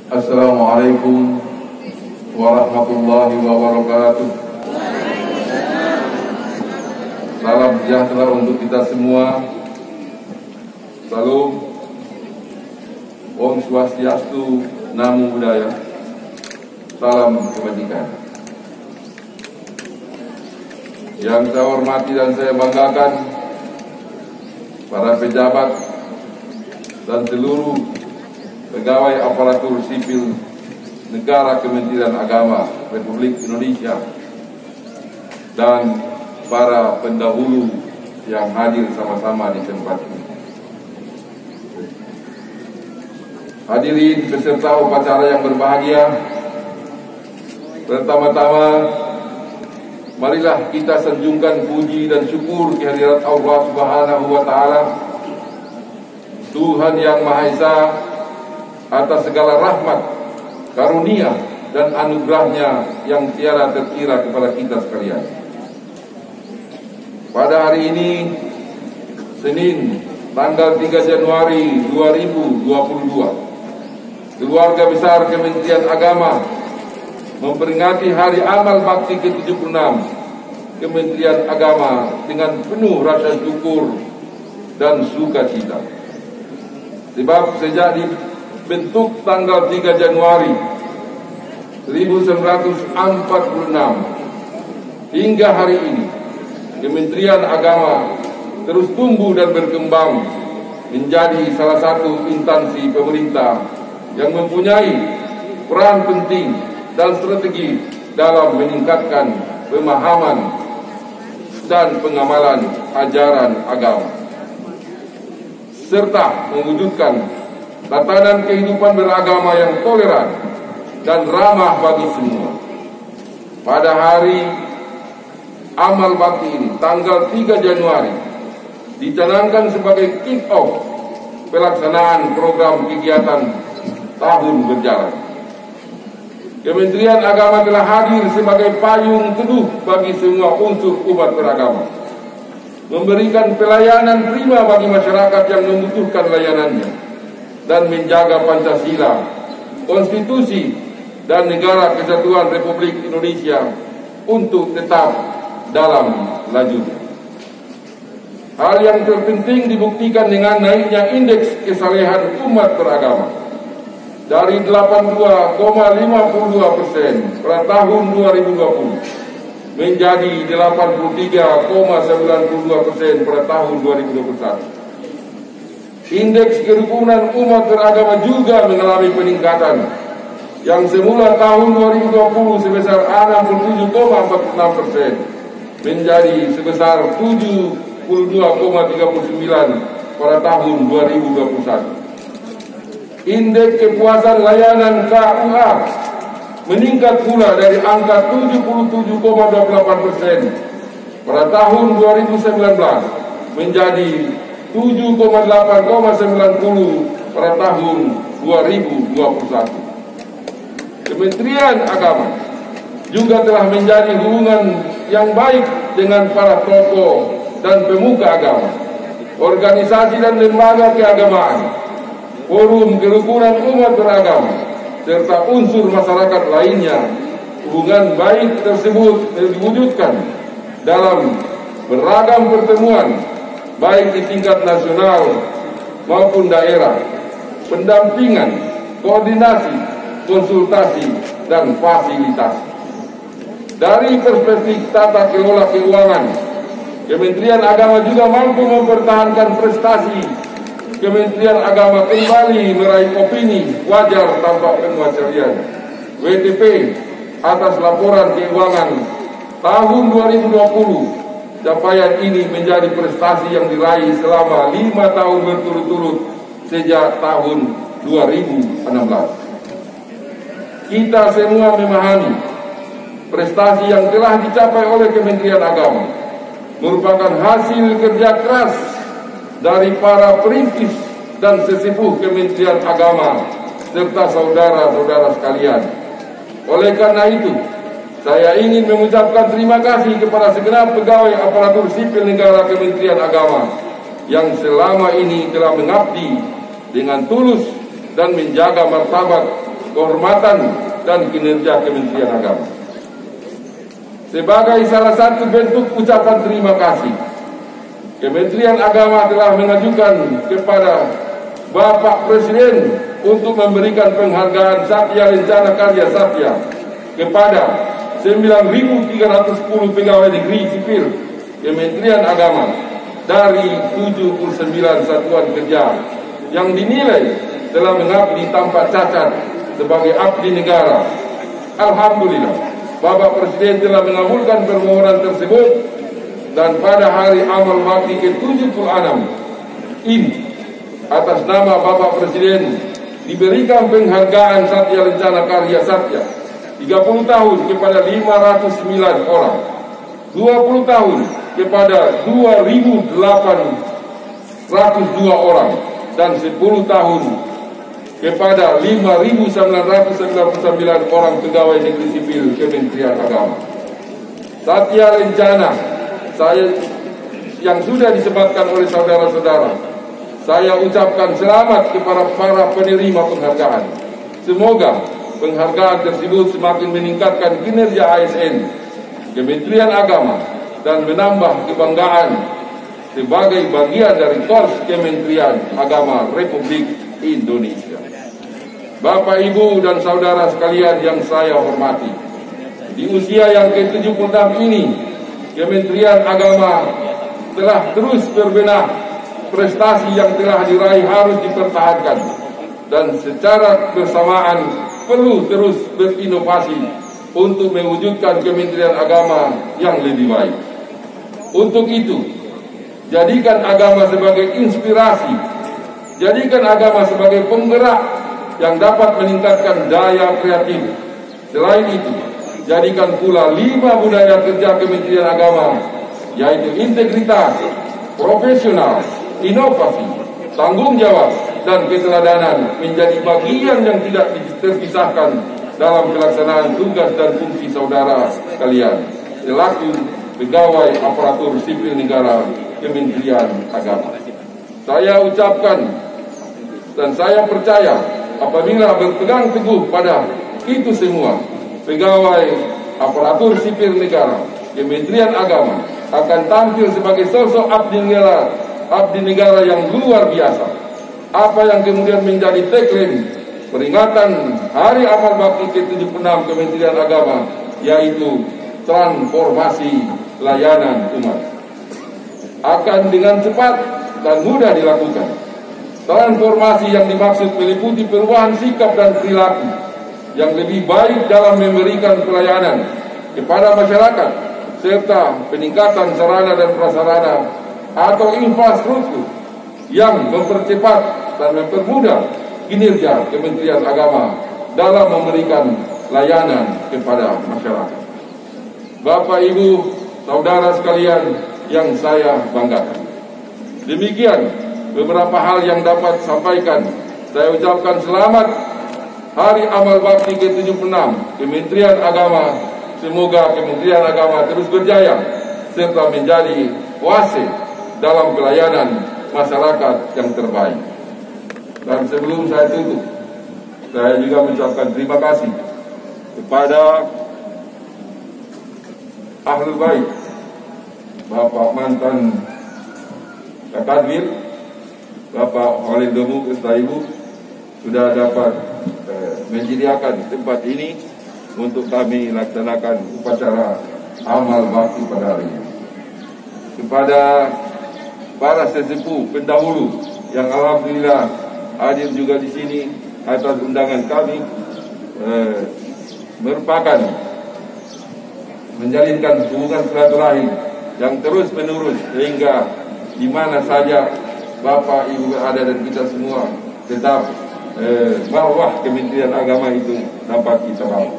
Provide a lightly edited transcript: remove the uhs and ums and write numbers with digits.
Assalamualaikum warahmatullahi wabarakatuh. Salam sejahtera untuk kita semua. Salam, Om Swastiastu, Namo Buddhaya. Salam kebajikan. Yang saya hormati dan saya banggakan para pejabat dan seluruh pegawai aparatur sipil negara Kementerian Agama Republik Indonesia dan para pendahulu yang hadir sama-sama di tempat ini. Hadirin peserta upacara yang berbahagia, pertama-tama marilah kita sanjungkan puji dan syukur kehadirat Allah Subhanahu wa Ta'ala, Tuhan yang Maha Esa, atas segala rahmat, karunia dan anugerahnya yang tiada terkira kepada kita sekalian. Pada hari ini, Senin, tanggal 3 Januari 2022, keluarga besar Kementerian Agama memperingati Hari Amal Bakti ke-76 Kementerian Agama dengan penuh rasa syukur dan sukacita. Sebab sejak dibentuk tanggal 3 Januari 1946 hingga hari ini, Kementerian Agama terus tumbuh dan berkembang menjadi salah satu instansi pemerintah yang mempunyai peran penting dan strategi dalam meningkatkan pemahaman dan pengamalan ajaran agama, serta mewujudkan tatanan kehidupan beragama yang toleran dan ramah bagi semua. Pada hari Amal Bakti ini, tanggal 3 Januari, dicanangkan sebagai kick-off pelaksanaan program kegiatan tahun berjalan. Kementerian Agama telah hadir sebagai payung teduh bagi semua unsur umat beragama, memberikan pelayanan prima bagi masyarakat yang membutuhkan layanannya, dan menjaga Pancasila, Konstitusi, dan Negara Kesatuan Republik Indonesia untuk tetap dalam lajurnya. Hal yang terpenting dibuktikan dengan naiknya indeks kesalehan umat beragama dari 82,52% pada tahun 2020 menjadi 83,92% pada tahun 2021. Indeks kerukunan umat beragama juga mengalami peningkatan yang semula tahun 2020 sebesar 67,46% menjadi sebesar 72,39 pada tahun 2021. Indeks kepuasan layanan KUA meningkat pula dari angka 77,28% pada tahun 2019 menjadi 7,8,90 pada tahun 2021. Kementerian Agama juga telah menjadi hubungan yang baik dengan para tokoh dan pemuka agama, organisasi dan lembaga keagamaan, forum kerukunan umat beragama, serta unsur masyarakat lainnya. Hubungan baik tersebut diwujudkan dalam beragam pertemuan, baik di tingkat nasional maupun daerah, pendampingan, koordinasi, konsultasi, dan fasilitasi. Dari perspektif tata kelola keuangan, Kementerian Agama juga mampu mempertahankan prestasi. Kementerian Agama kembali meraih opini wajar tanpa pengecualian WTP atas laporan keuangan tahun 2020. Capaian ini menjadi prestasi yang diraih selama 5 tahun berturut-turut sejak tahun 2016. Kita semua memahami prestasi yang telah dicapai oleh Kementerian Agama merupakan hasil kerja keras dari para perintis dan sesepuh Kementerian Agama serta saudara-saudara sekalian. Oleh karena itu, saya ingin mengucapkan terima kasih kepada segenap pegawai aparatur sipil negara Kementerian Agama yang selama ini telah mengabdi dengan tulus dan menjaga martabat kehormatan dan kinerja Kementerian Agama. Sebagai salah satu bentuk ucapan terima kasih, Kementerian Agama telah mengajukan kepada Bapak Presiden untuk memberikan penghargaan Satya Lencana Karya Satya kepada 9.310 pegawai negeri sipil Kementerian Agama dari 79 satuan kerja yang dinilai telah mengabdi tanpa cacat sebagai abdi negara. Alhamdulillah, Bapak Presiden telah mengabulkan permohonan tersebut, dan pada hari amal bakti ke-76 ini, atas nama Bapak Presiden diberikan penghargaan Satya Lencana Karya Satya 30 tahun kepada 509 orang, 20 tahun kepada 2.802 orang, dan 10 tahun kepada 5.999 orang pegawai negeri sipil Kementerian Agama. Satya Lencana saya yang sudah disematkan oleh saudara-saudara, saya ucapkan selamat kepada para penerima penghargaan. Semoga penghargaan tersebut semakin meningkatkan kinerja ASN, Kementerian Agama, dan menambah kebanggaan sebagai bagian dari Korps Kementerian Agama Republik Indonesia. Bapak, Ibu, dan saudara sekalian yang saya hormati, di usia yang ke-76 ini, Kementerian Agama telah terus berbenah. Prestasi yang telah diraih harus dipertahankan, dan secara bersamaan perlu terus berinovasi untuk mewujudkan Kementerian Agama yang lebih baik. Untuk itu, jadikan agama sebagai inspirasi, jadikan agama sebagai penggerak yang dapat meningkatkan daya kreatif. Selain itu, jadikan pula 5 budaya kerja Kementerian Agama, yaitu integritas, profesional, inovasi, tanggung jawab, dan keteladanan menjadi bagian yang tidak terpisahkan dalam pelaksanaan tugas dan fungsi saudara sekalian selaku pegawai aparatur sipil negara Kementerian Agama. Saya ucapkan dan saya percaya apabila berpegang teguh pada itu semua, pegawai aparatur sipil negara Kementerian Agama akan tampil sebagai sosok abdi negara yang luar biasa. Apa yang kemudian menjadi tagline peringatan Hari Amal Bakti ke-76 Kementerian Agama, yaitu transformasi layanan umat, akan dengan cepat dan mudah dilakukan. Transformasi yang dimaksud meliputi perubahan sikap dan perilaku yang lebih baik dalam memberikan pelayanan kepada masyarakat, serta peningkatan sarana dan prasarana atau infrastruktur yang mempercepat dan mempermudah kinerja Kementerian Agama dalam memberikan layanan kepada masyarakat. Bapak, Ibu, saudara sekalian yang saya banggakan, demikian beberapa hal yang dapat sampaikan. Saya ucapkan selamat Hari Amal Bakti ke-76 Kementerian Agama. Semoga Kementerian Agama terus berjaya serta menjadi wasit dalam pelayanan masyarakat yang terbaik. Dan sebelum saya tutup, saya juga mengucapkan terima kasih kepada Ahlul Bait, Bapak mantan Kadwil, Bapak Khalid Demu, serta Ibu sudah dapat menyediakan tempat ini untuk kami laksanakan upacara amal bakti pada hari ini. Kepada para sesepuh pendahulu yang alhamdulillah hadir juga di sini atas undangan kami, merupakan menjalinkan hubungan silaturahim yang terus menerus sehingga di mana saja Bapak Ibu berada dan kita semua tetap marwah Kementerian Agama itu dapat kita bawa.